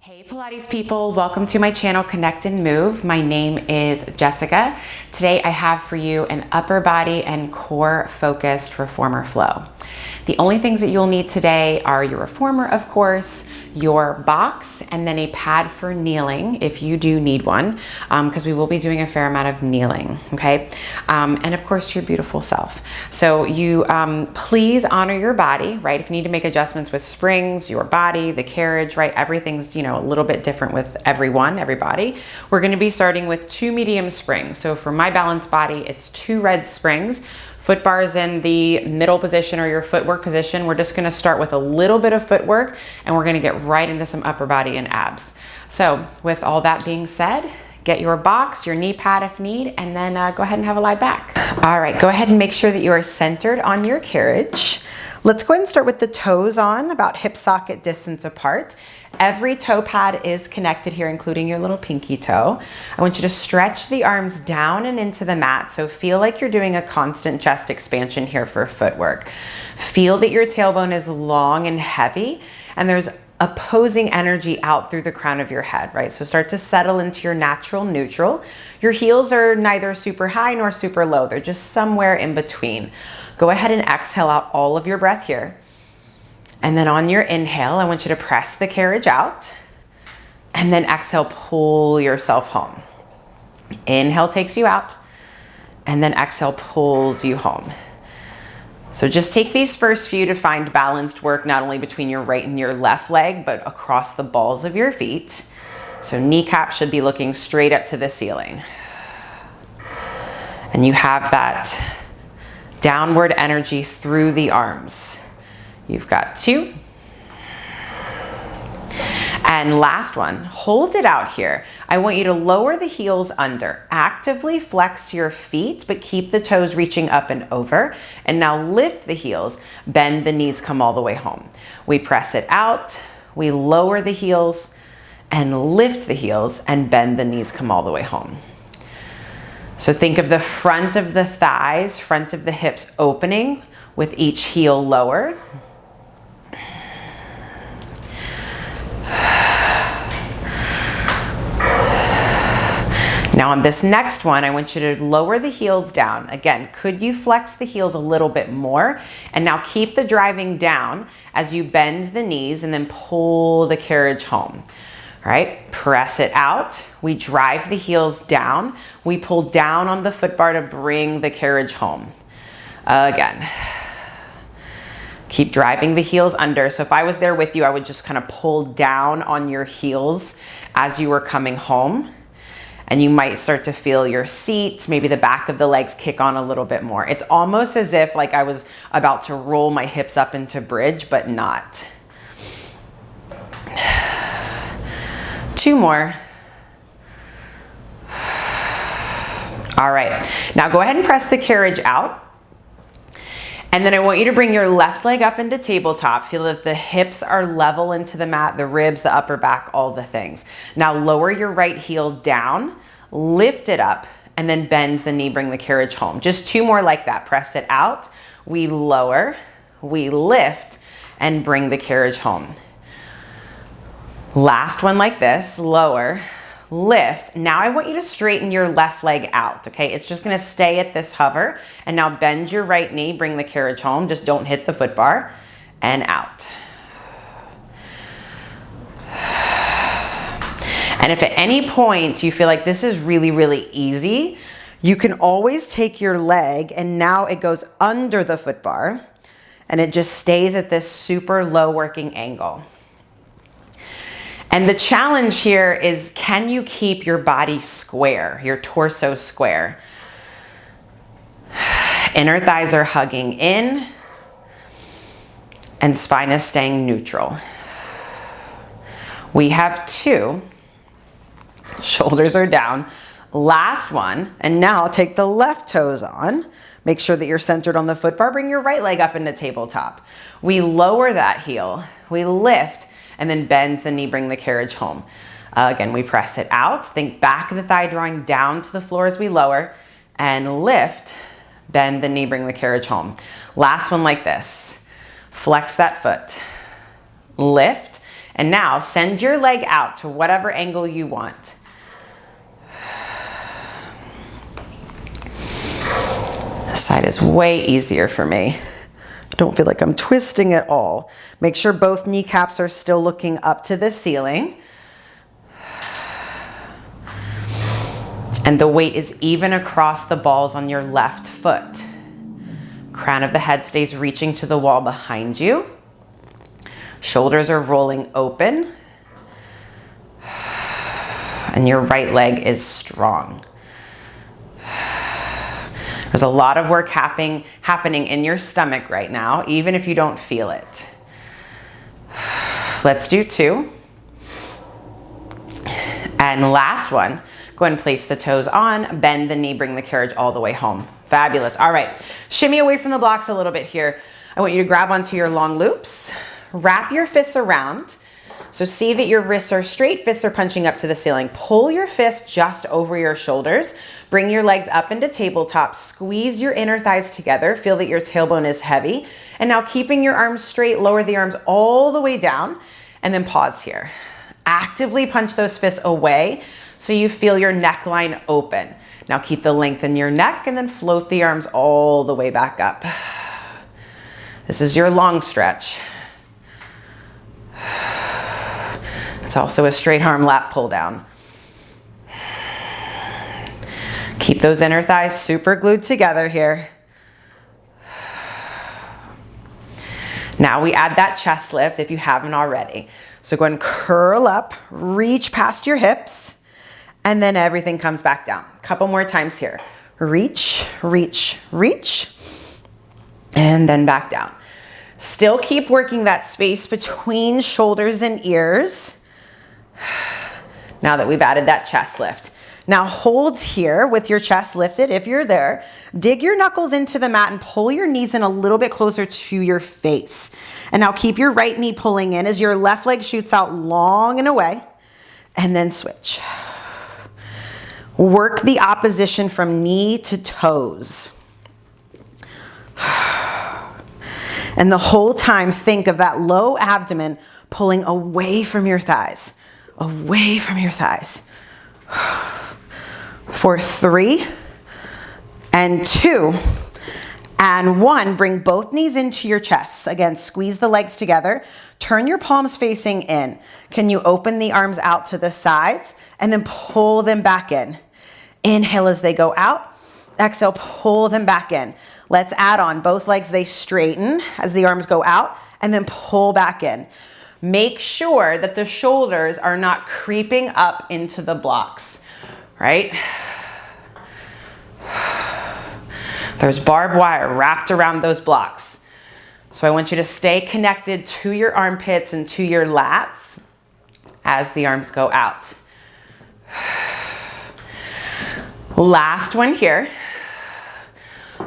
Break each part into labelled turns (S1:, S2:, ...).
S1: Hey Pilates people, welcome to my channel Connect and Move. My name is Jessica. Today I have for you an upper body and core focused reformer flow. The only things that you'll need today are your reformer, of course, your box, and then a pad for kneeling if you do need one, because we will be doing a fair amount of kneeling, okay? And of course your beautiful self. So you please honor your body, right? If you need to make adjustments with springs, your body, the carriage, right? Everything's, a little bit different with everybody. We're gonna be starting with 2 medium springs. So for my balanced body, it's 2 red springs. Foot bars in the middle position or your footwork position. We're just gonna start with a little bit of footwork and we're gonna get right into some upper body and abs. So with all that being said, get your box, your knee pad if need, and then go ahead and have a lie back. All right, go ahead and make sure that you are centered on your carriage. Let's go ahead and start with the toes on, about hip socket distance apart. Every toe pad is connected here, including your little pinky toe. I want you to stretch the arms down and into the mat. So feel like you're doing a constant chest expansion here for footwork. Feel that your tailbone is long and heavy, and there's opposing energy out through the crown of your head, right? So start to settle into your natural neutral. Your heels are neither super high nor super low. They're just somewhere in between. Go ahead and exhale out all of your breath here. And then on your inhale, I want you to press the carriage out. And then exhale, pull yourself home. Inhale takes you out. And then exhale pulls you home. So just take these first few to find balanced work, not only between your right and your left leg, but across the balls of your feet. So kneecap should be looking straight up to the ceiling. And you have that downward energy through the arms. You've got 2. And last one, hold it out here. I want you to lower the heels under. Actively flex your feet, but keep the toes reaching up and over. And now lift the heels, bend the knees, come all the way home. We press it out, we lower the heels, and lift the heels, and bend the knees, come all the way home. So think of the front of the thighs, front of the hips opening with each heel lower. Now on this next one, I want you to lower the heels down. Again, could you flex the heels a little bit more? And now keep the driving down as you bend the knees and then pull the carriage home. All right, press it out. We drive the heels down. We pull down on the foot bar to bring the carriage home. Again. Keep driving the heels under. So if I was there with you, I would just kind of pull down on your heels as you were coming home. And you might start to feel your seat, maybe the back of the legs kick on a little bit more. It's almost as if like I was about to roll my hips up into bridge, but not. 2 more. All right, now go ahead and press the carriage out. And then I want you to bring your left leg up into tabletop. Feel that the hips are level into the mat, the ribs, the upper back, all the things. Now lower your right heel down, lift it up, and then bend the knee, bring the carriage home. Just 2 more like that. Press it out, we lower, we lift, and bring the carriage home. Last one like this, lower, lift. Now I want you to straighten your left leg out, okay? It's just gonna stay at this hover. And now bend your right knee, bring the carriage home. Just don't hit the foot bar, and out. And if at any point you feel like this is really, really easy, you can always take your leg and now it goes under the foot bar and it just stays at this super low working angle. And the challenge here is, can you keep your body square, your torso square? Inner thighs are hugging in and spine is staying neutral. We have 2. Shoulders are down. Last one, and now take the left toes on. Make sure that you're centered on the foot bar. Bring your right leg up into tabletop. We lower that heel, we lift, and then bend the knee, bring the carriage home. Again, we press it out. Think back of the thigh drawing down to the floor as we lower, and lift, bend the knee, bring the carriage home. Last one like this. Flex that foot, lift, And now send your leg out to whatever angle you want. This side is way easier for me. Don't feel like I'm twisting at all. Make sure both kneecaps are still looking up to the ceiling. And the weight is even across the balls on your left foot. Crown of the head stays reaching to the wall behind you. Shoulders are rolling open. And your right leg is strong. There's a lot of work happening in your stomach right now, even if you don't feel it. Let's do 2. And last one, go ahead and place the toes on, bend the knee, bring the carriage all the way home. Fabulous. All right, shimmy away from the blocks a little bit here. I want you to grab onto your long loops, wrap your fists around. So see that your wrists are straight, fists are punching up to the ceiling. Pull your fist just over your shoulders. Bring your legs up into tabletop. Squeeze your inner thighs together. Feel that your tailbone is heavy. And now keeping your arms straight, lower the arms all the way down and then pause here. Actively punch those fists away so you feel your neckline open. Now keep the length in your neck and then float the arms all the way back up. This is your long stretch. It's also a straight arm lat pull down. Keep those inner thighs super glued together here. Now we add that chest lift if you haven't already. So go ahead and curl up, reach past your hips, and then everything comes back down. A couple more times here. Reach, reach, reach, and then back down. Still keep working that space between shoulders and ears. Now that we've added that chest lift. Now hold here with your chest lifted if you're there. Dig your knuckles into the mat and pull your knees in a little bit closer to your face. And now keep your right knee pulling in as your left leg shoots out long and away. And then switch. Work the opposition from knee to toes. And the whole time think of that low abdomen pulling away from your thighs. Away from your thighs. For 3 and 2 and 1, bring both knees into your chest. Again, squeeze the legs together. Turn your palms facing in. Can you open the arms out to the sides and then pull them back in? Inhale as they go out. Exhale, pull them back in. Let's add on both legs. They straighten as the arms go out and then pull back in. Make sure that the shoulders are not creeping up into the blocks, right? There's barbed wire wrapped around those blocks. So I want you to stay connected to your armpits and to your lats as the arms go out. Last one here.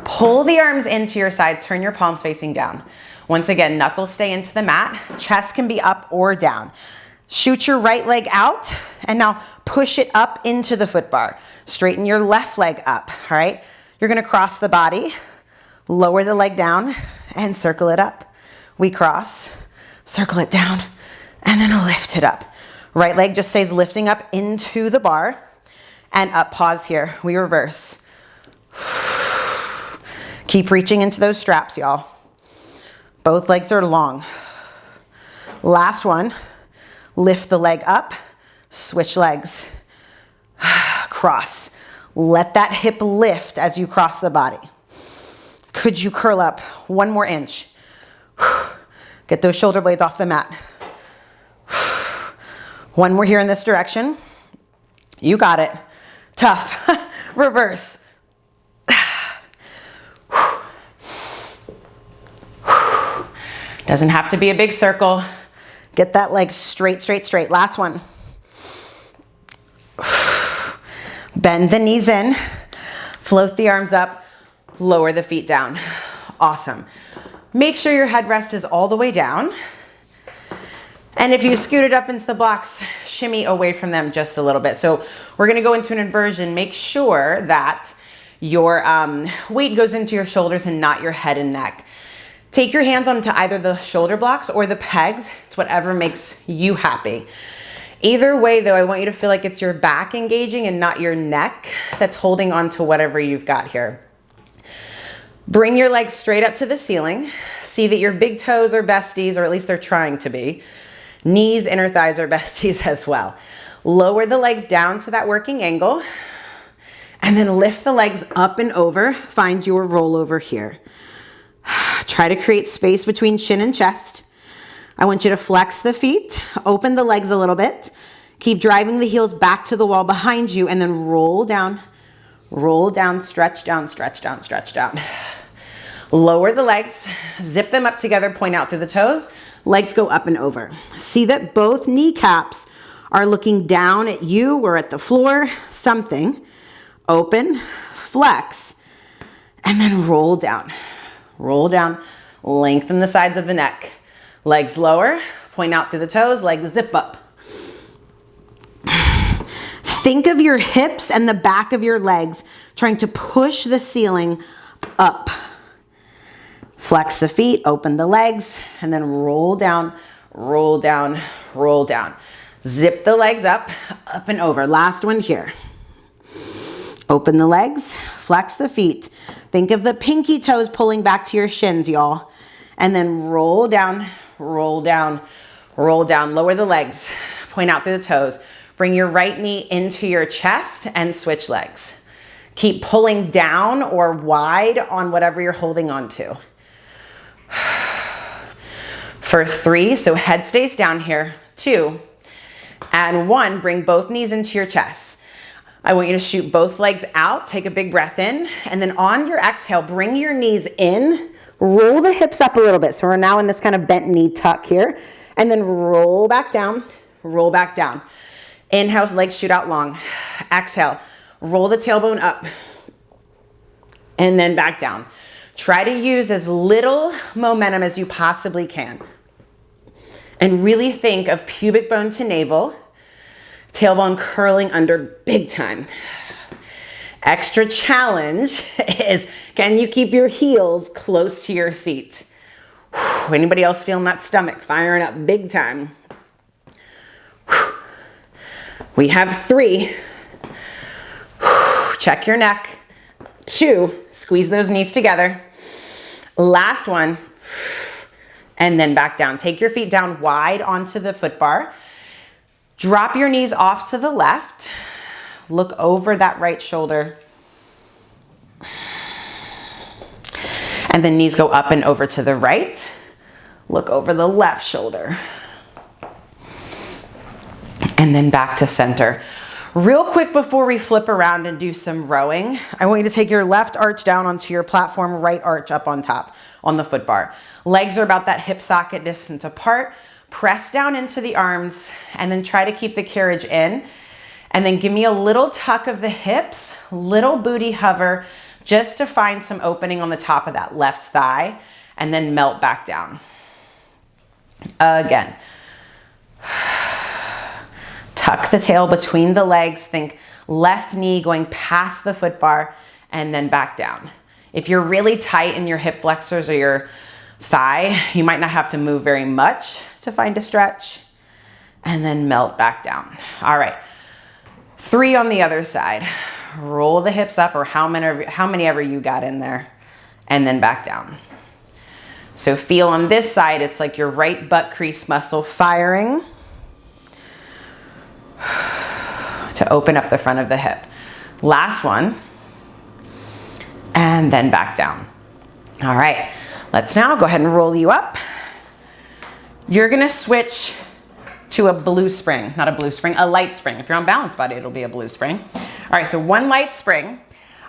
S1: Pull the arms into your sides, turn your palms facing down. Once again, knuckles stay into the mat, chest can be up or down. Shoot your right leg out and now push it up into the foot bar. Straighten your left leg up, all right? You're gonna cross the body, lower the leg down and circle it up. We cross, circle it down, and then lift it up. Right leg just stays lifting up into the bar and up, pause here. We reverse. Keep reaching into those straps, y'all. Both legs are long. Last one, lift the leg up, switch legs, cross. Let that hip lift as you cross the body. Could you curl up 1 more inch? Get those shoulder blades off the mat. 1 more here in this direction. You got it. Tough. Reverse. Doesn't have to be a big circle. Get that leg straight, straight, straight. Last one. Bend the knees in, float the arms up, lower the feet down. Awesome. Make sure your headrest is all the way down. And if you scoot it up into the blocks, shimmy away from them just a little bit. So we're gonna go into an inversion. Make sure that your weight goes into your shoulders and not your head and neck. Take your hands onto either the shoulder blocks or the pegs. It's whatever makes you happy. Either way though, I want you to feel like it's your back engaging and not your neck that's holding on to whatever you've got here. Bring your legs straight up to the ceiling. See that your big toes are besties, or at least they're trying to be. Knees, inner thighs are besties as well. Lower the legs down to that working angle, and then lift the legs up and over. Find your rollover here. Try to create space between chin and chest. I want you to flex the feet, open the legs a little bit, keep driving the heels back to the wall behind you, and then roll down, stretch down, stretch down, stretch down. Lower the legs, zip them up together, point out through the toes, legs go up and over. See that both kneecaps are looking down at you or at the floor, something. Open, flex, and then roll down, lengthen the sides of the neck. Legs lower, point out through the toes, legs zip up. Think of your hips and the back of your legs trying to push the ceiling up. Flex the feet, open the legs, and then roll down, roll down, roll down. Zip the legs up and over. Last one here. Open the legs, flex the feet. Think of the pinky toes pulling back to your shins, y'all. And then roll down, roll down, roll down. Lower the legs, point out through the toes. Bring your right knee into your chest and switch legs. Keep pulling down or wide on whatever you're holding on to. For 3, so head stays down here. 2 and 1, bring both knees into your chest. I want you to shoot both legs out, take a big breath in, and then on your exhale, bring your knees in, roll the hips up a little bit. So we're now in this kind of bent knee tuck here, and then roll back down, roll back down. Inhale, legs shoot out long. Exhale, roll the tailbone up, and then back down. Try to use as little momentum as you possibly can. And really think of pubic bone to navel, tailbone curling under big time. Extra challenge is, can you keep your heels close to your seat? Anybody else feeling that stomach firing up big time? We have 3. Check your neck. 2, squeeze those knees together. Last one, and then back down. Take your feet down wide onto the foot bar. Drop your knees off to the left. Look over that right shoulder. And then knees go up and over to the right. Look over the left shoulder. And then back to center. Real quick before we flip around and do some rowing, I want you to take your left arch down onto your platform, right arch up on top on the foot bar. Legs are about that hip socket distance apart. Press down into the arms and then try to keep the carriage in. And then give me a little tuck of the hips, little booty hover, just to find some opening on the top of that left thigh, and then melt back down. Again. Tuck the tail between the legs. Think left knee going past the foot bar and then back down. If you're really tight in your hip flexors or your thigh, you might not have to move very much to find a stretch, and then melt back down. All right, 3 on the other side. Roll the hips up, or how many ever you got in there, and then back down. So feel on this side, it's like your right butt crease muscle firing to open up the front of the hip. Last one, and then back down. All right, let's now go ahead and roll you up. You're gonna switch to a blue spring, not a blue spring, a light spring. If you're on balance body, it'll be a blue spring. All right, so 1 light spring.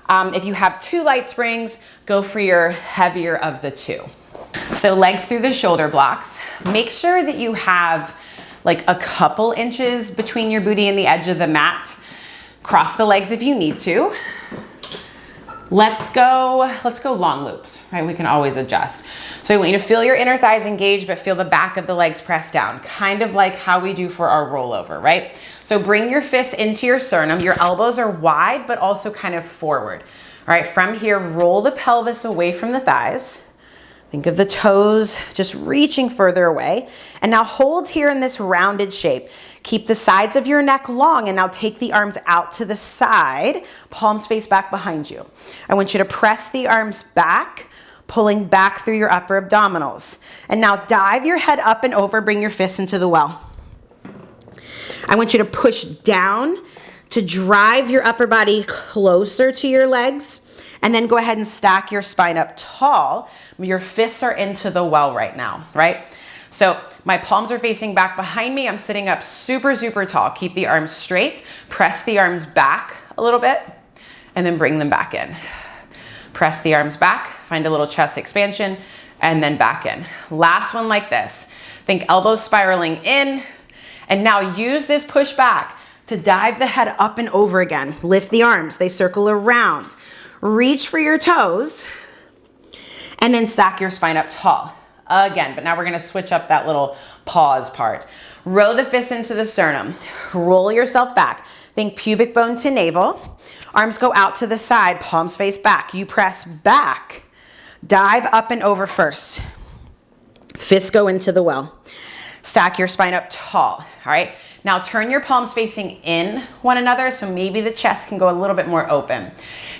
S1: If you have 2 light springs, go for your heavier of the 2. So legs through the shoulder blocks. Make sure that you have like a couple inches between your booty and the edge of the mat. Cross the legs if you need to. Let's go long loops, right? We can always adjust. So I want you to feel your inner thighs engaged, but feel the back of the legs pressed down, kind of like how we do for our rollover, right? So bring your fists into your sternum. Your elbows are wide, but also kind of forward. All right, from here, roll the pelvis away from the thighs.
S2: Think of the toes just reaching further away. And now hold here in this rounded shape. Keep the sides of your neck long, and now take the arms out to the side, palms face back behind you. I want you to press the arms back, pulling back through your upper abdominals. And now dive your head up and over, bring your fists into the well. I want you to push down to drive your upper body closer to your legs. And then go ahead and stack your spine up tall. Your fists are into the well right now, right? So my palms are facing back behind me. I'm sitting up super, super tall. Keep the arms straight. Press the arms back a little bit and then bring them back in. Press the arms back, find a little chest expansion, and then back in. Last one like this. Think elbows spiraling in. And now use this push back to dive the head up and over again. Lift the arms, they circle around. Reach for your toes, and then stack your spine up tall. Again, but now we're gonna switch up that little pause part. Row the fists into the sternum. Roll yourself back. Think pubic bone to navel. Arms go out to the side, palms face back. You press back. Dive up and over first. Fists go into the well. Stack your spine up tall, all right? Now turn your palms facing in one another, so maybe the chest can go a little bit more open.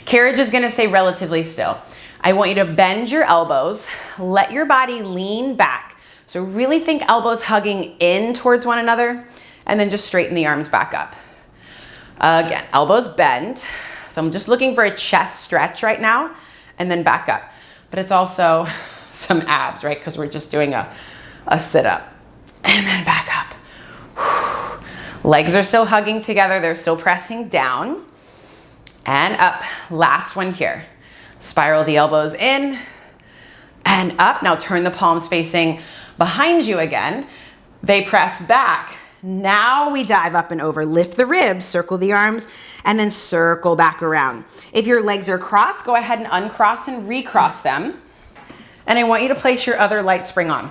S2: Carriage is gonna stay relatively still. I want you to bend your elbows, let your body lean back. So really think elbows hugging in towards one another, and then just straighten the arms back up. Again, elbows bend. So I'm just looking for a chest stretch right now, and then back up. But it's also some abs, right? Because we're just doing a sit-up. And then back up. Legs are still hugging together. They're still pressing down. And up. Last one here. Spiral the elbows in and up. Now turn the palms facing behind you again. They press back. Now we dive up and over. Lift the ribs, circle the arms, and then circle back around. If your legs are crossed, go ahead and uncross and recross them. And I want you to place your other light spring on.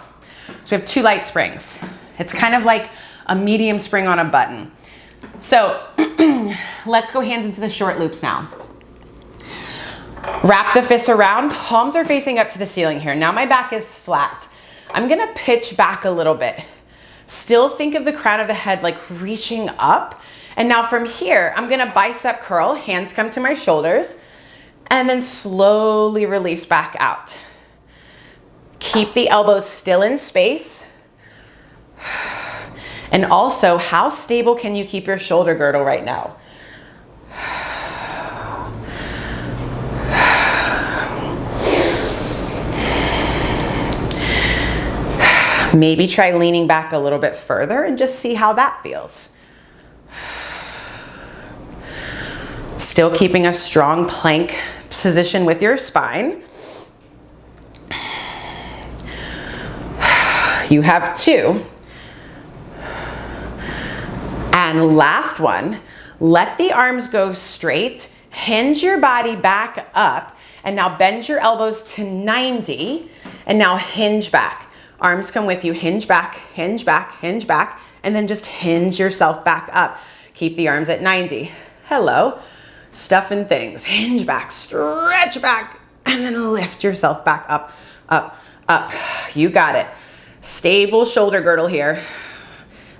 S2: So we have 2 light springs. It's kind of like a medium spring on a button. So let's go hands into the short loops now. Wrap the fists around, palms are facing up to the ceiling here. Now my back is flat. I'm gonna pitch back a little bit. Still think of the crown of the head like reaching up. And now from here, I'm gonna bicep curl, hands come to my shoulders, and then slowly release back out. Keep the elbows still in space. And also, how stable can you keep your shoulder girdle right now? Maybe try leaning back a little bit further and just see how that feels. Still keeping a strong plank position with your spine. You have 2. And last one, let the arms go straight, hinge your body back up, and now bend your elbows to 90, and now hinge back. Arms come with you, hinge back, and then just hinge yourself back up. Keep the arms at 90. Hello, stuff and things. Hinge back, stretch back, and then lift yourself back up, up, up. You got it. Stable shoulder girdle here.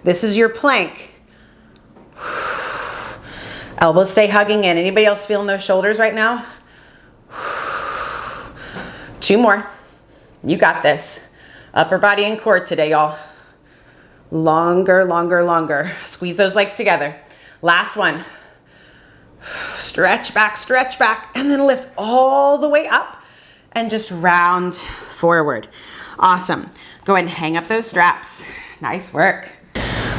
S2: This is your plank. Elbows stay hugging in. Anybody else feeling those shoulders right now? 2 more. You got this. Upper body and core today, y'all. Longer, longer, longer. Squeeze those legs together. Last one. Stretch back, and then lift all the way up and just round forward. Awesome. Go ahead and hang up those straps. Nice work.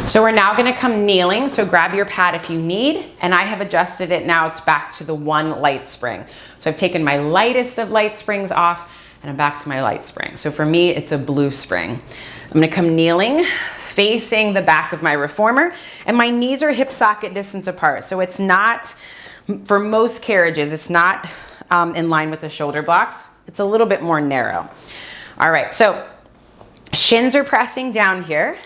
S2: So we're now gonna come kneeling, so grab your pad if you need, and I have adjusted it now back to the 1 light spring. So I've taken my lightest of light springs off, and I'm back to my light spring. So for me, it's a blue spring. I'm gonna come kneeling, facing the back of my reformer, and my knees are hip socket distance apart. So it's not, for most carriages, it's not in line with the shoulder blocks. It's a little bit more narrow. All right, so shins are pressing down here.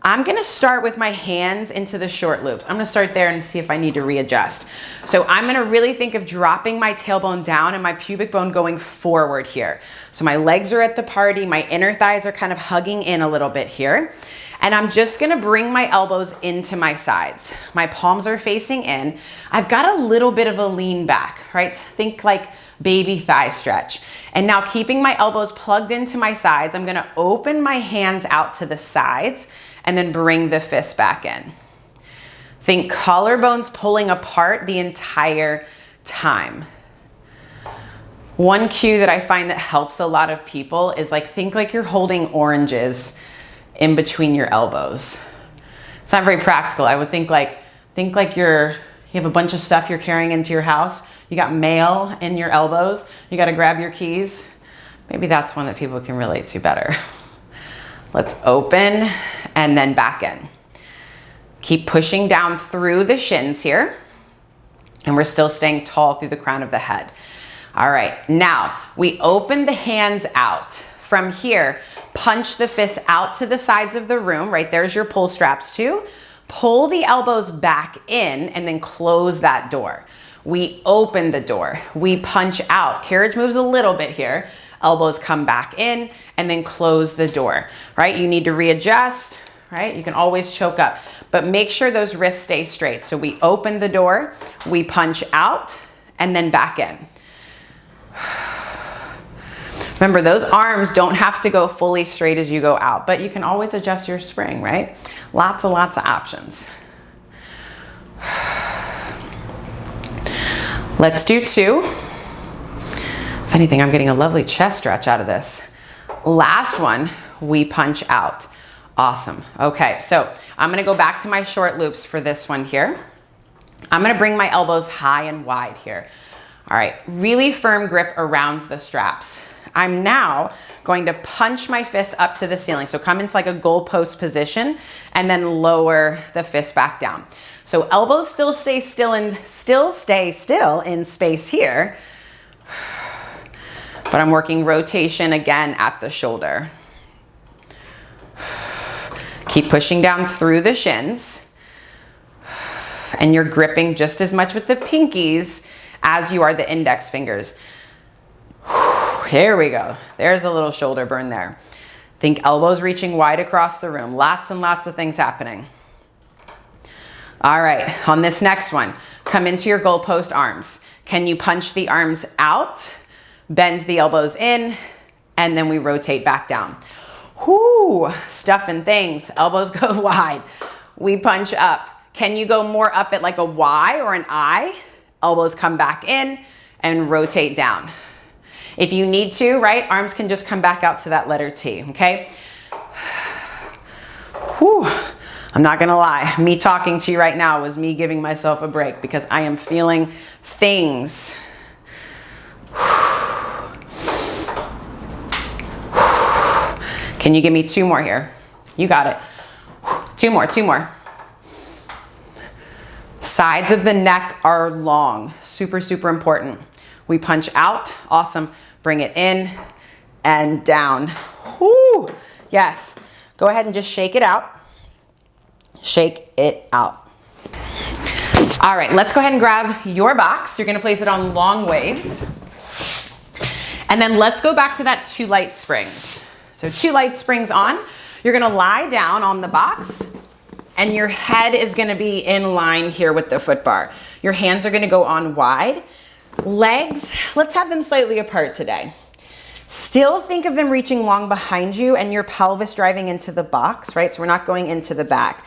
S2: I'm gonna start with my hands into the short loops. I'm gonna start there and see if I need to readjust. So I'm gonna really think of dropping my tailbone down and my pubic bone going forward here. So my legs are at the party, my inner thighs are kind of hugging in a little bit here. And I'm just gonna bring my elbows into my sides. My palms are facing in. I've got a little bit of a lean back, right? Think like baby thigh stretch. And now keeping my elbows plugged into my sides, I'm gonna open my hands out to the sides and then bring the fist back in. Think collarbones pulling apart the entire time. One cue that I find that helps a lot of people is like, think like you're holding oranges in between your elbows. It's not very practical. I would think like you have a bunch of stuff you're carrying into your house. You got mail in your elbows. You got to grab your keys. Maybe that's one that people can relate to better. Let's open and then back in. Keep pushing down through the shins here. And we're still staying tall through the crown of the head. All right, now we open the hands out. From here, punch the fists out to the sides of the room, right? There's your pull straps too. Pull the elbows back in and then close that door. We open the door, we punch out. Carriage moves a little bit here. Elbows come back in and then close the door, right? You need to readjust, right? You can always choke up, but make sure those wrists stay straight. So we open the door, we punch out and then back in. Remember, those arms don't have to go fully straight as you go out, but you can always adjust your spring, right? Lots of options. Let's do 2. If anything, I'm getting a lovely chest stretch out of this. Last one, we punch out. Awesome. Okay, so I'm gonna go back to my short loops for this one here. I'm gonna bring my elbows high and wide here. All right, really firm grip around the straps. I'm now going to punch my fists up to the ceiling. So come into like a goalpost position and then lower the fist back down. So elbows still stay still in space here. But I'm working rotation again at the shoulder. Keep pushing down through the shins. And you're gripping just as much with the pinkies as you are the index fingers. Here we go. There's a little shoulder burn there. Think elbows reaching wide across the room. Lots and lots of things happening. All right, on this next one, come into your goalpost arms. Can you punch the arms out? Bend the elbows in, and then we rotate back down. Whoo, stuffing things. Elbows go wide. We punch up. Can you go more up at like a Y or an I? Elbows come back in and rotate down. If you need to, right, arms can just come back out to that letter T, okay? Whew. I'm not gonna lie, me talking to you right now was me giving myself a break because I am feeling things. Can you give me 2 more here? You got it. 2 more. Sides of the neck are long, super important. We punch out, awesome. Bring it in and down. Whoo, yes. Go ahead and just shake it out. Shake it out. All right, let's go ahead and grab your box. You're gonna place it on long ways. And then let's go back to that 2 light springs. So 2 light springs on. You're gonna lie down on the box and your head is gonna be in line here with the foot bar. Your hands are gonna go on wide. Legs, let's have them slightly apart today. Still think of them reaching long behind you and your pelvis driving into the box, right? So we're not going into the back.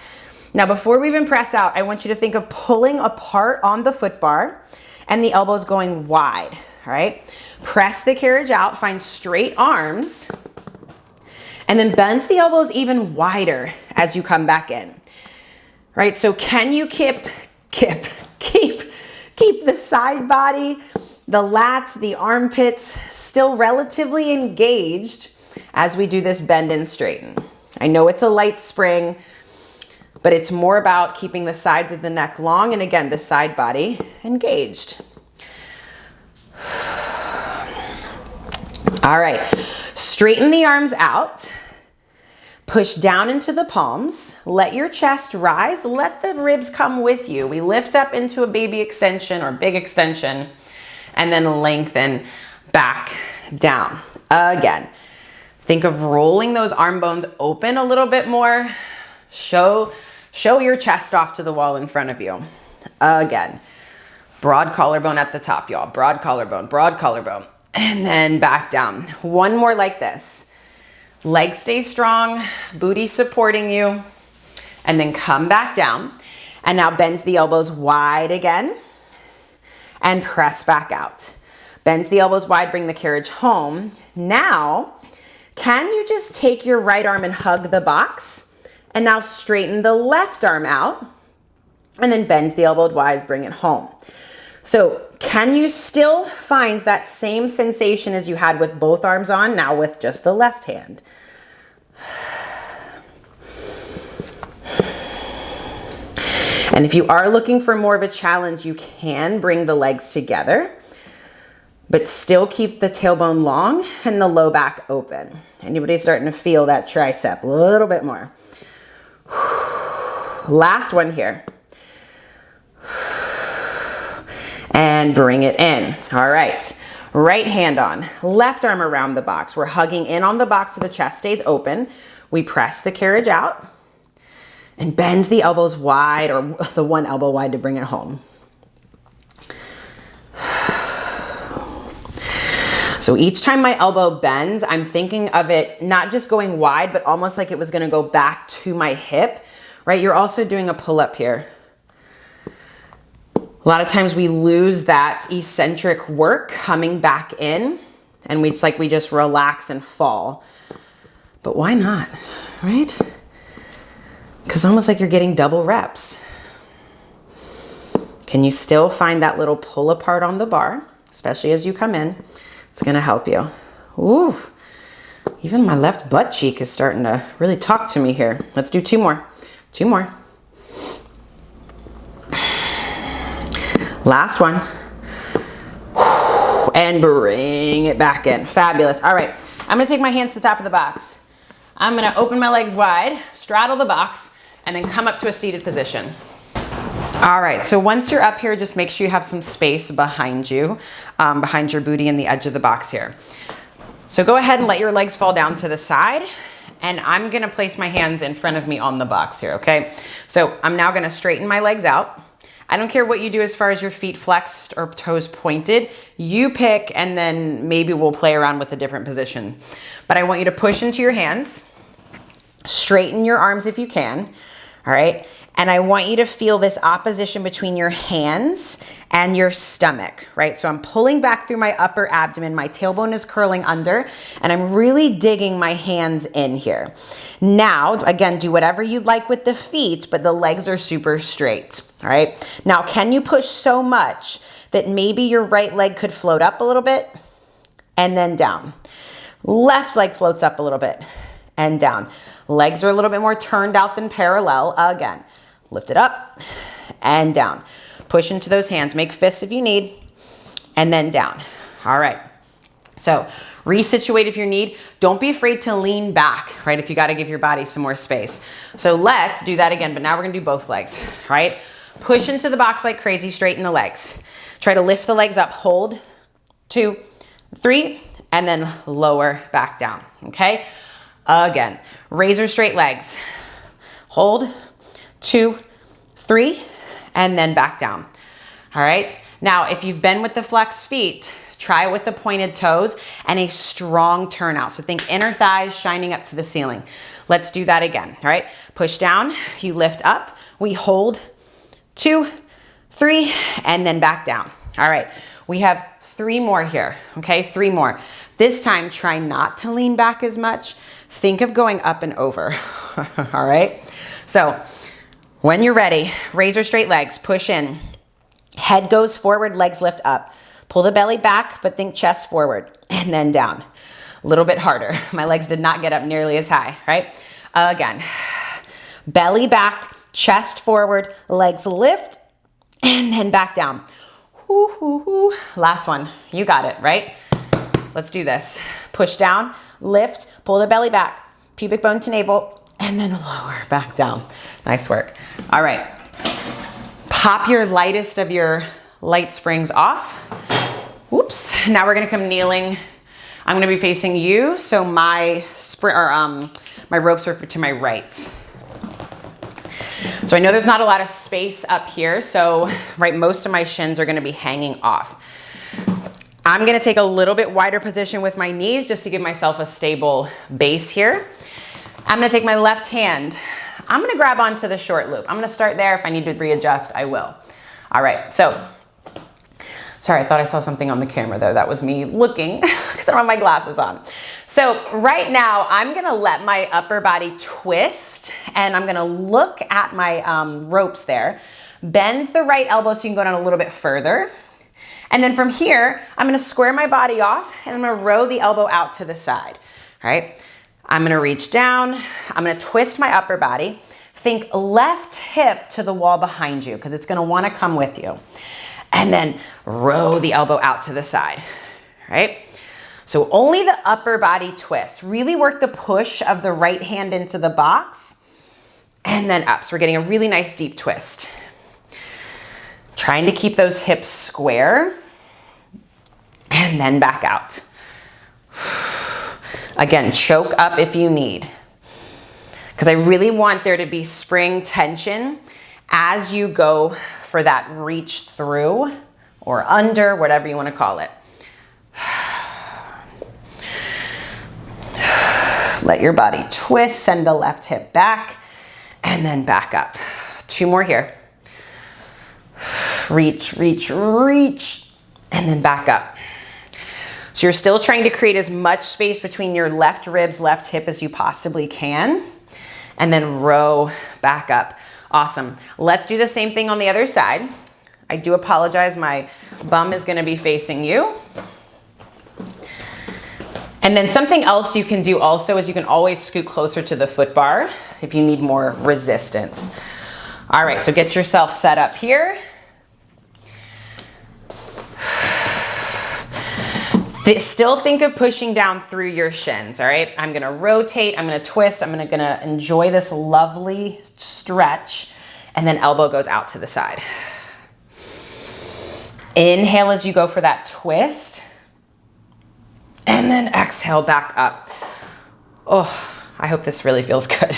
S2: Now, before we even press out, I want you to think of pulling apart on the foot bar and the elbows going wide, all right? Press the carriage out, find straight arms, and then bend the elbows even wider as you come back in, right? So can you keep the side body, the lats, the armpits still relatively engaged as we do this bend and straighten? I know it's a light spring, but it's more about keeping the sides of the neck long and again, the side body engaged. All right, straighten the arms out. Push down into the palms. Let your chest rise. Let the ribs come with you. We lift up into a baby extension or big extension and then lengthen back down. Again, think of rolling those arm bones open a little bit more. Show your chest off to the wall in front of you. Again, broad collarbone at the top, y'all. Broad collarbone, and then back down. One more like this. Legs stay strong, booty supporting you, and then come back down. And now bend the elbows wide again and press back out. Bend the elbows wide, bring the carriage home. Now, can you just take your right arm and hug the box? And now straighten the left arm out and then bend the elbow wide, bring it home. So can you still find that same sensation as you had with both arms on, now with just the left hand? And if you are looking for more of a challenge, you can bring the legs together, but still keep the tailbone long and the low back open. Anybody starting to feel that tricep a little bit more? Last one here. And bring it in. All right. Right hand on, left arm around the box. We're hugging in on the box so the chest stays open. We press the carriage out and bend the elbows wide, or the one elbow wide, to bring it home. So each time my elbow bends, I'm thinking of it not just going wide, but almost like it was going to go back to my hip, right? You're also doing a pull-up here. A lot of times we lose that eccentric work coming back in, and we just relax and fall. But why not, right? Because almost like you're getting double reps. Can you still find that little pull apart on the bar, especially as you come in? It's gonna help you. Ooh, even my left butt cheek is starting to really talk to me here. Let's do two more. Last one. And bring it back in. Fabulous. All right, I'm gonna take my hands to the top of the box. I'm gonna open my legs wide, straddle the box, and then come up to a seated position. All right, so once you're up here, just make sure you have some space behind you, behind your booty and the edge of the box here. So go ahead and let your legs fall down to the side, and I'm gonna place my hands in front of me on the box here, okay? So I'm now gonna straighten my legs out. I don't care what you do as far as your feet flexed or toes pointed. You pick, and then maybe we'll play around with a different position. But I want you to push into your hands, straighten your arms if you can, all right? And I want you to feel this opposition between your hands and your stomach, right? So I'm pulling back through my upper abdomen, my tailbone is curling under, and I'm really digging my hands in here. Now, again, do whatever you'd like with the feet, but the legs are super straight, all right? Now, can you push so much that maybe your right leg could float up a little bit and then down? Left leg floats up a little bit and down. Legs are a little bit more turned out than parallel. Again, lift it up and down. Push into those hands. Make fists if you need, and then down. All right. So resituate if you need. Don't be afraid to lean back, right? If you got to give your body some more space. So let's do that again, but now we're going to do both legs, right? Push into the box like crazy, straighten the legs. Try to lift the legs up, hold, 2, 3, and then lower back down, okay? Again, razor straight legs. Hold, 2, 3, and then back down. All right. Now, if you've been with the flexed feet, try with the pointed toes and a strong turnout. So think inner thighs shining up to the ceiling. Let's do that again. All right. Push down, you lift up, we hold, 2, 3, and then back down. All right. We have 3 more here. Okay. 3 more. This time, try not to lean back as much. Think of going up and over. All right. So when you're ready, razor straight legs, push in. Head goes forward, legs lift up. Pull the belly back, but think chest forward and then down. A little bit harder. My legs did not get up nearly as high, right? Again, belly back, chest forward, legs lift, and then back down. Whoo, whoo, whoo. Last one. You got it, right? Let's do this. Push down, lift, pull the belly back, pubic bone to navel,
S1: and then lower back down. Nice work. All right. Pop your lightest of your light springs off. Whoops. Now we're gonna come kneeling. I'm gonna be facing you, so my my ropes are to my right. So I know there's not a lot of space up here, so most of my shins are gonna be hanging off. I'm gonna take a little bit wider position with my knees just to give myself a stable base here. I'm gonna take my left hand. I'm gonna grab onto the short loop. I'm gonna start there. If I need to readjust, I will. All right, so, sorry, I thought I saw something on the camera there. That was me looking because I don't have my glasses on. So right now, I'm gonna let my upper body twist and I'm gonna look at my ropes there. Bend the right elbow so you can go down a little bit further. And then from here, I'm gonna square my body off and I'm gonna row the elbow out to the side, all right? I'm gonna reach down, I'm gonna twist my upper body. Think left hip to the wall behind you because it's gonna wanna come with you. And then row the elbow out to the side, right? So only the upper body twist. Really work the push of the right hand into the box and then up. So we're getting a really nice deep twist. Trying to keep those hips square and then back out. Again, choke up if you need. Because I really want there to be spring tension as you go for that reach through or under, whatever you want to call it. Let your body twist, send the left hip back, and then back up. 2 more here. Reach, reach, reach, and then back up. So you're still trying to create as much space between your left ribs, left hip as you possibly can, and then row back up. Awesome. Let's do the same thing on the other side. I do apologize, my bum is gonna be facing you. And then something else you can do also is you can always scoot closer to the foot bar if you need more resistance. All right, so get yourself set up here. Still think of pushing down through your shins, all right? I'm gonna rotate, I'm gonna twist, I'm gonna enjoy this lovely stretch, and then elbow goes out to the side. Inhale as you go for that twist, and then exhale back up. Oh, I hope this really feels good.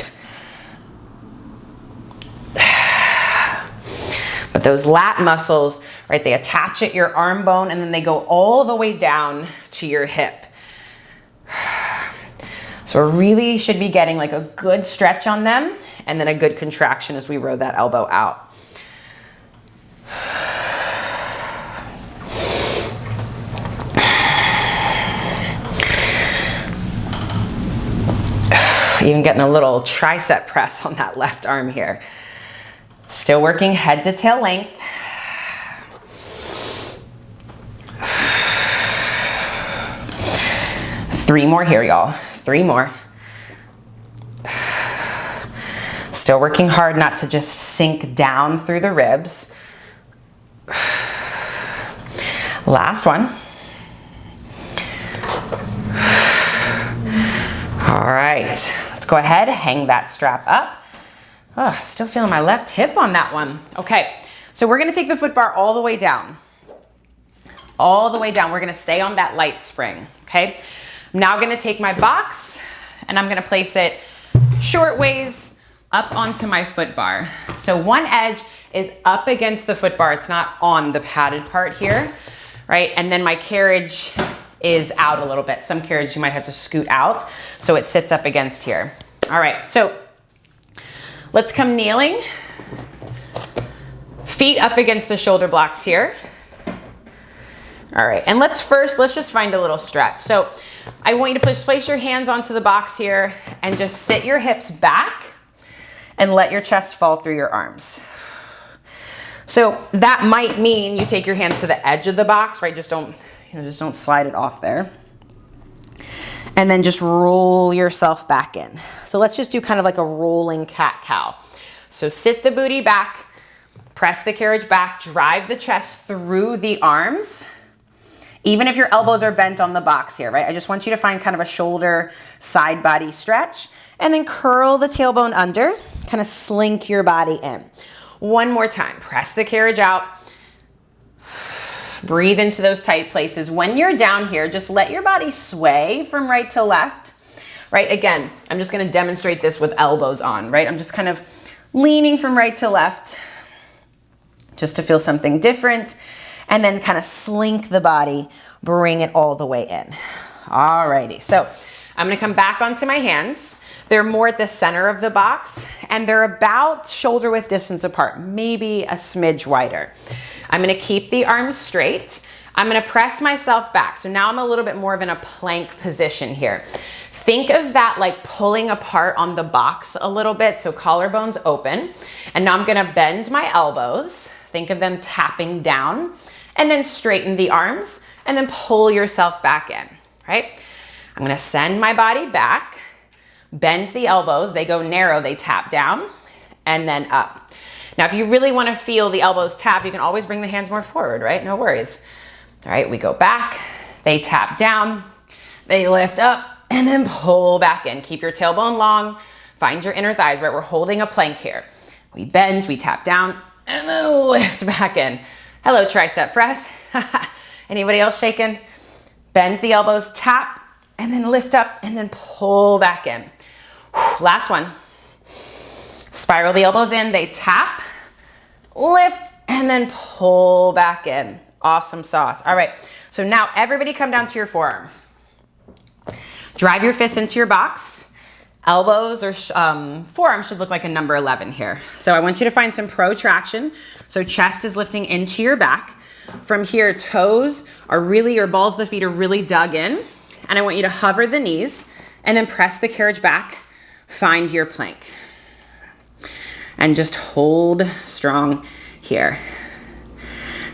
S1: But those lat muscles, right, they attach at your arm bone and then they go all the way down to your hip. So we really should be getting like a good stretch on them and then a good contraction as we row that elbow out. Even getting a little tricep press on that left arm here. Still working head to tail length. Three more here, y'all. 3 more. Still working hard not to just sink down through the ribs. Last one. All right, let's go ahead, hang that strap up. Oh, still feeling my left hip on that one. Okay, so we're gonna take the foot bar all the way down. All the way down. We're gonna stay on that light spring, okay? I'm now gonna take my box and I'm gonna place it short ways up onto my foot bar. So one edge is up against the foot bar. It's not on the padded part here, right? And then my carriage is out a little bit. Some carriage you might have to scoot out so it sits up against here. All right, so let's come kneeling. Feet up against the shoulder blocks here. All right, and let's just find a little stretch. So I want you to place your hands onto the box here and just sit your hips back and let your chest fall through your arms. So that might mean you take your hands to the edge of the box, right? Just don't slide it off there. And then just roll yourself back in. So let's just do kind of like a rolling cat-cow. So sit the booty back, press the carriage back, drive the chest through the arms. Even if your elbows are bent on the box here, right? I just want you to find kind of a shoulder side body stretch
S2: and then curl the tailbone under, kind of slink your body in. One more time, press the carriage out. Breathe into those tight places. When you're down here, just let your body sway from right to left, right? Again, I'm just gonna demonstrate this with elbows on, right? I'm just kind of leaning from right to left just to feel something different, and then kind of slink the body, bring it all the way in. Alrighty, so I'm gonna come back onto my hands. They're more at the center of the box, and they're about shoulder width distance apart, maybe a smidge wider. I'm gonna keep the arms straight. I'm gonna press myself back. So now I'm a little bit more of in a plank position here. Think of that like pulling apart on the box a little bit, so collarbones open. And now I'm gonna bend my elbows. Think of them tapping down, and then straighten the arms, and then pull yourself back in, right? I'm gonna send my body back, bend the elbows, they go narrow, they tap down, and then up. Now, if you really wanna feel the elbows tap, you can always bring the hands more forward, right? No worries. All right, we go back, they tap down, they lift up, and then pull back in. Keep your tailbone long, find your inner thighs, right? We're holding a plank here. We bend, we tap down, and then lift back in. Hello, tricep press. Anybody else shaking? Bend the elbows, tap, and then lift up, and then pull back in. Last one. Spiral the elbows in, they tap, lift, and then pull back in. Awesome sauce. All right, so now everybody come down to your forearms. Drive your fists into your box. Elbows or forearms should look like a number 11 here. So I want you to find some protraction. So chest is lifting into your back. From here, toes are really, your balls of the feet are really dug in. And I want you to hover the knees and then press the carriage back. Find your plank. And just hold strong here.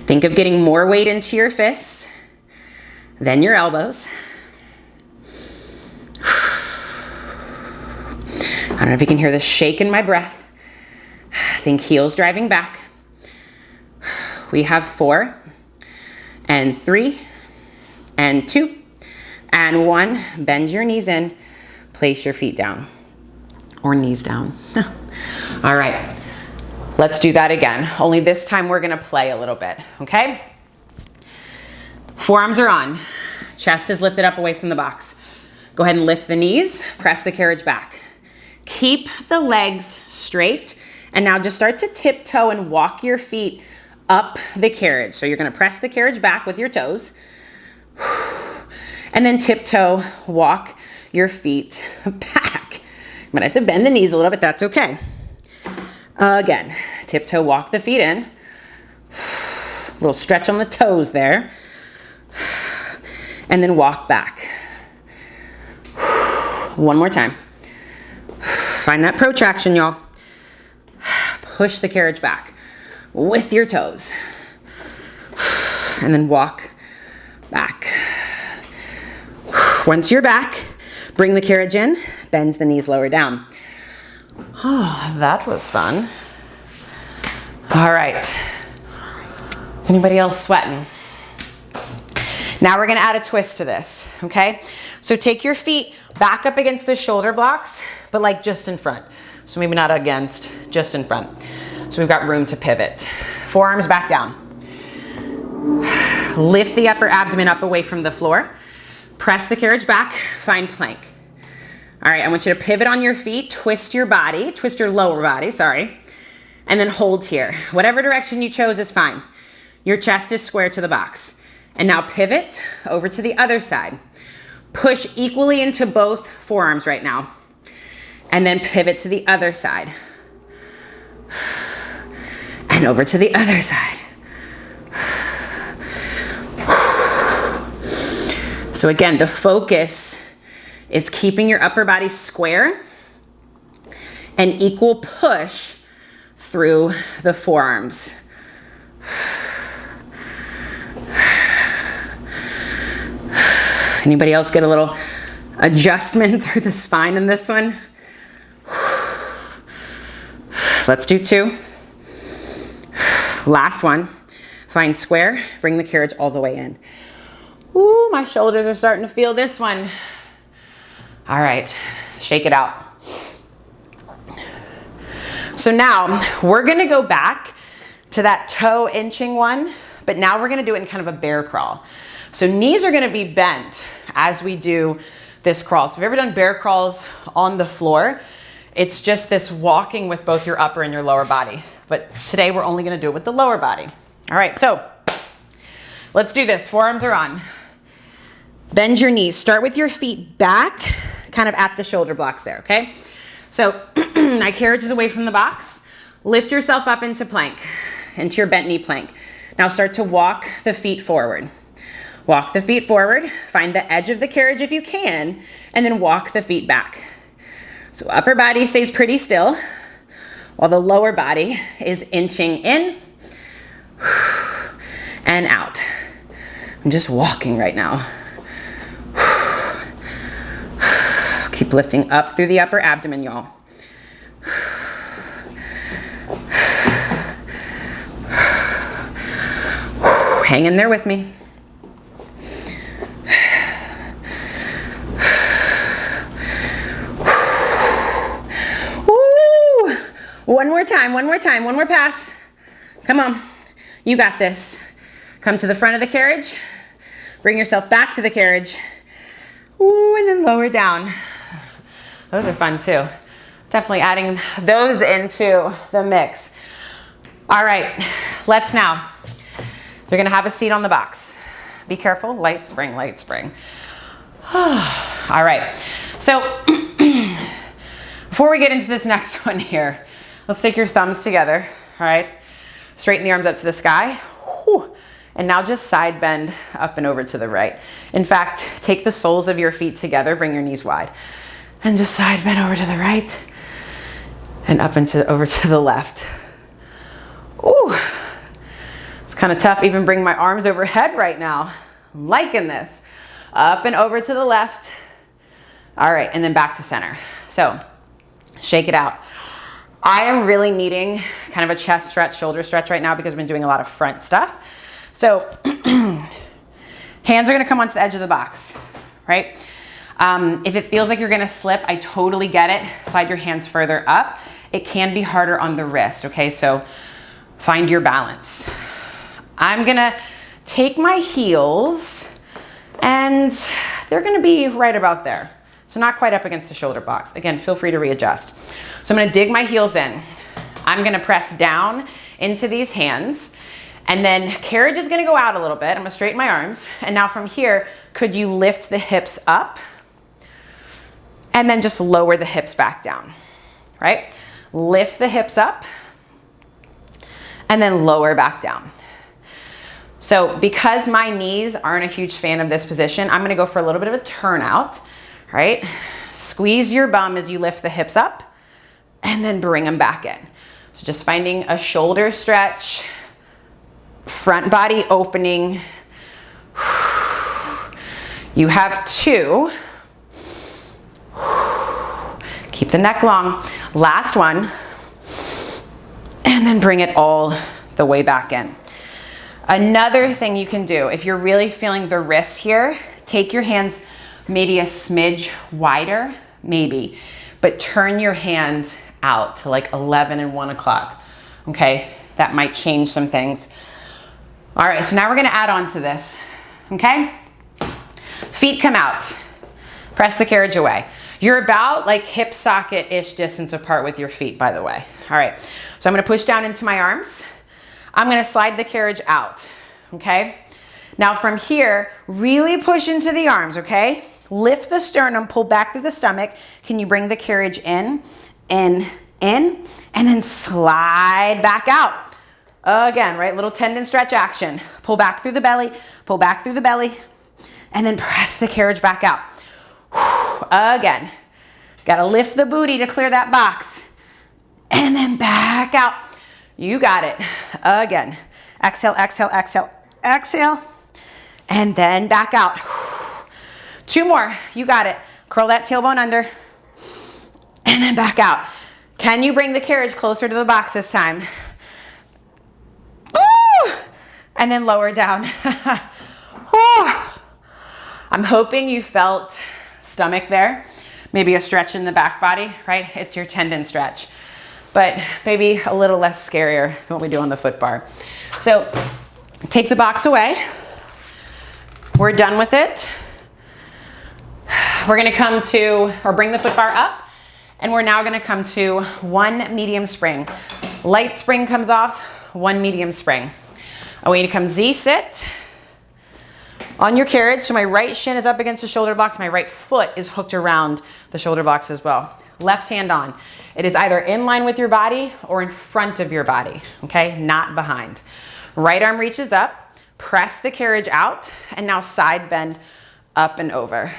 S2: Think of getting more weight into your fists, then your elbows. I don't know if you can hear the shake in my breath. Think heels driving back. We have 4 and 3 and 2 and 1. Bend your knees in, place your feet down or knees down. All right, let's do that again. Only this time we're gonna play a little bit, okay? Forearms are on, chest is lifted up away from the box. Go ahead and lift the knees, press the carriage back. Keep the legs straight, and now just start to tiptoe and walk your feet up the carriage. So you're gonna press the carriage back with your toes, and then tiptoe, walk your feet back. I'm gonna have to bend the knees a little bit, that's okay. Again, tiptoe, walk the feet in. A little stretch on the toes there. And then walk back. One more time. Find that protraction, y'all. Push the carriage back with your toes. And then walk back. Once you're back, bring the carriage in, bend the knees lower down. Oh, that was fun. All right. Anybody else sweating? Now we're gonna add a twist to this, okay? So take your feet back up against the shoulder blocks, but like just in front. So maybe not against, just in front. So we've got room to pivot. Forearms back down. Lift the upper abdomen up away from the floor. Press the carriage back, find plank. All right, I want you to pivot on your feet, twist your body, twist your lower body, sorry, and then hold here. Whatever direction you chose is fine. Your chest is square to the box. And now pivot over to the other side. Push equally into both forearms right now. And then pivot to the other side. And over to the other side. So again, the focus is keeping your upper body square and equal push through the forearms. Anybody else get a little adjustment through the spine in this one? Let's do 2. Last one. Find square, bring the carriage all the way in. Ooh, my shoulders are starting to feel this one. All right, shake it out. So now we're gonna go back to that toe inching one, but now we're gonna do it in kind of a bear crawl. So knees are gonna be bent as we do this crawl. So if you've ever done bear crawls on the floor, it's just this walking with both your upper and your lower body. But today we're only gonna do it with the lower body. All right, so let's do this. Forearms are on. Bend your knees. Start with your feet back, kind of at the shoulder blocks there, okay? So my carriage is away from the box. Lift yourself up into plank, into your bent knee plank. Now start to walk the feet forward. Walk the feet forward, find the edge of the carriage if you can, and then walk the feet back. So upper body stays pretty still, while the lower body is inching in and out. I'm just walking right now. Keep lifting up through the upper abdomen, y'all. Hang in there with me. Woo! One more time, one more pass. Come on, you got this. Come to the front of the carriage. Bring yourself back to the carriage. Ooh, and then lower down. Those are fun too. Definitely adding those into the mix. All right, let's now. You're gonna have a seat on the box. Be careful, light spring, light spring. All right, so before we get into this next one here, let's take your thumbs together, all right? Straighten the arms up to the sky. Whew. And now just side bend up and over to the right. In fact, take the soles of your feet together, bring your knees wide, and just side bend over to the right and up and over to the left. Ooh, it's kind of tough even bring my arms overhead right now. I'm liking this. Up and over to the left. All right, and then back to center. So shake it out. I am really needing kind of a chest stretch, shoulder stretch right now because we've been doing a lot of front stuff. So hands are gonna come onto the edge of the box, right? If it feels like you're gonna slip, I totally get it. Slide your hands further up. It can be harder on the wrist, okay? So find your balance. I'm gonna take my heels and they're gonna be right about there. So not quite up against the shoulder box. Again, feel free to readjust. So I'm gonna dig my heels in. I'm gonna press down into these hands. And then carriage is gonna go out a little bit. I'm gonna straighten my arms. And now from here, could you lift the hips up? And then just lower the hips back down, right? Lift the hips up and then lower back down. So because my knees aren't a huge fan of this position, I'm gonna go for a little bit of a turnout, right? Squeeze your bum as you lift the hips up and then bring them back in. So just finding a shoulder stretch, front body opening. You have two. Keep the neck long. Last one. And then bring it all the way back in. Another thing you can do, if you're really feeling the wrists here, take your hands maybe a smidge wider, maybe, but turn your hands out to like 11 and 1 o'clock, okay? That might change some things. All right, so now we're gonna add on to this, okay? Feet come out, press the carriage away. You're about like hip socket-ish distance apart with your feet, by the way. All right, so I'm gonna push down into my arms. I'm gonna slide the carriage out, okay? Now from here, really push into the arms, okay? Lift the sternum, pull back through the stomach. Can you bring the carriage in, and then slide back out. Again, right, little tendon stretch action. Pull back through the belly, and then press the carriage back out. Again, gotta lift the booty to clear that box. And then back out. You got it. Again, exhale, exhale, exhale, exhale. And then back out. Two more, you got it. Curl that tailbone under. And then back out. Can you bring the carriage closer to the box this time? Ooh! And then lower down. I'm hoping you felt stomach there. Maybe a stretch in the back body, right? It's your tendon stretch. but maybe a little less scarier than what we do on the foot bar. So take the box away. We're done with it. We're gonna come to, or bring the foot bar up, and we're now gonna come to one medium spring. Light spring comes off, one medium spring. I want you to come Z sit on your carriage. So my right shin is up against the shoulder blocks. My right foot is hooked around the shoulder blocks as well. Left hand on. It is either in line with your body or in front of your body, okay? Not behind. Right arm reaches up, press the carriage out, and now side bend up and over,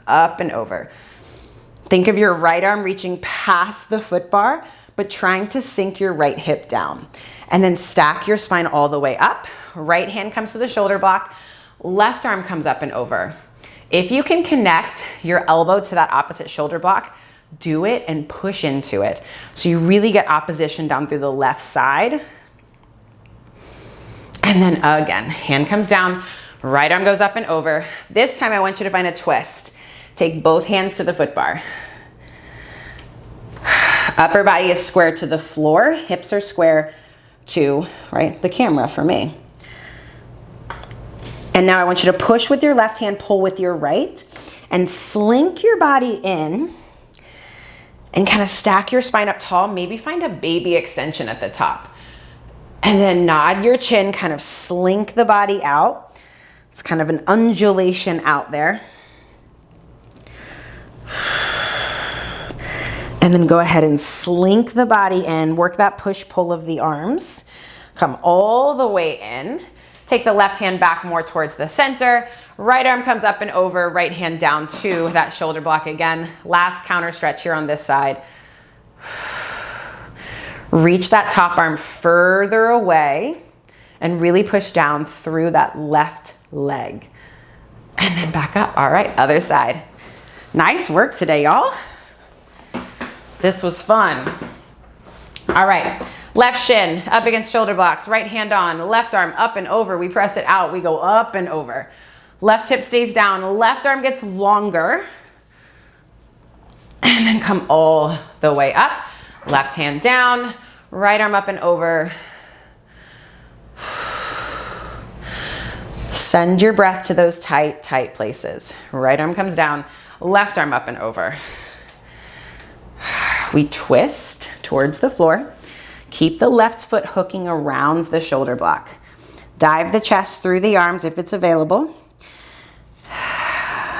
S2: up and over. Think of your right arm reaching past the foot bar, but trying to sink your right hip down. And then stack your spine all the way up. Right hand comes to the shoulder block, left arm comes up and over. If you can connect your elbow to that opposite shoulder block, do it and push into it. So you really get opposition down through the left side. And then again, hand comes down, right arm goes up and over. This time I want you to find a twist. Take both hands to the foot bar. Upper body is square to the floor, hips are square to, right, the camera for me. And now I want you to push with your left hand, pull with your right, and slink your body in and kind of stack your spine up tall. Maybe find a baby extension at the top. And then nod your chin, kind of slink the body out. It's kind of an undulation out there. And then go ahead and slink the body in, work that push-pull of the arms. Come all the way in. Take the left hand back more towards the center. Right arm comes up and over, right hand down to that shoulder block again. Last counter stretch here on this side. Reach that top arm further away and really push down through that left leg. And then back up. All right, other side. Nice work today, y'all. This was fun. All right. Left shin up against shoulder blocks, right hand on, left arm up and over. We press it out, we go up and over. Left hip stays down, left arm gets longer. And then come all the way up. Left hand down, right arm up and over. Send your breath to those tight, tight places. Right arm comes down, left arm up and over. We twist towards the floor. Keep the left foot hooking around the shoulder block. Dive the chest through the arms if it's available.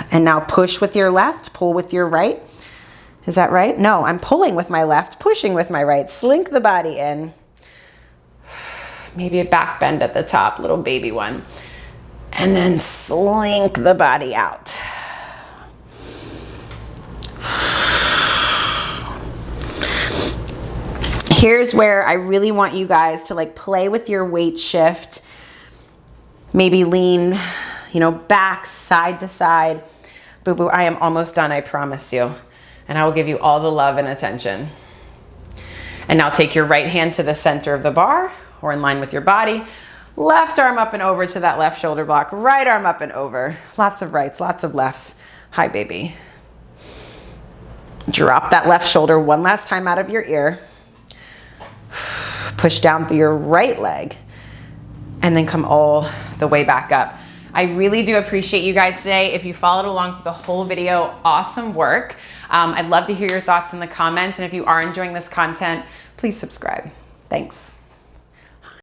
S2: And now push with your left, pull with your right. Is that right? No, I'm pulling with my left, pushing with my right. Slink the body in. Maybe a back bend at the top, little baby one. And then slink the body out. Here's where I really want you guys to like play with your weight shift. Maybe lean, back, side to side. Boo boo, I am almost done, I promise you. And I will give you all the love and attention. And now take your right hand to the center of the bar or in line with your body. Left arm up and over to that left shoulder block. Right arm up and over. Lots of rights, lots of lefts. Hi, baby. Drop that left shoulder one last time out of your ear. Push down through your right leg and then come all the way back up. I really do appreciate you guys today. If you followed along the whole video, awesome work. I'd love to hear your thoughts in the comments. And if you are enjoying this content, please subscribe. Thanks.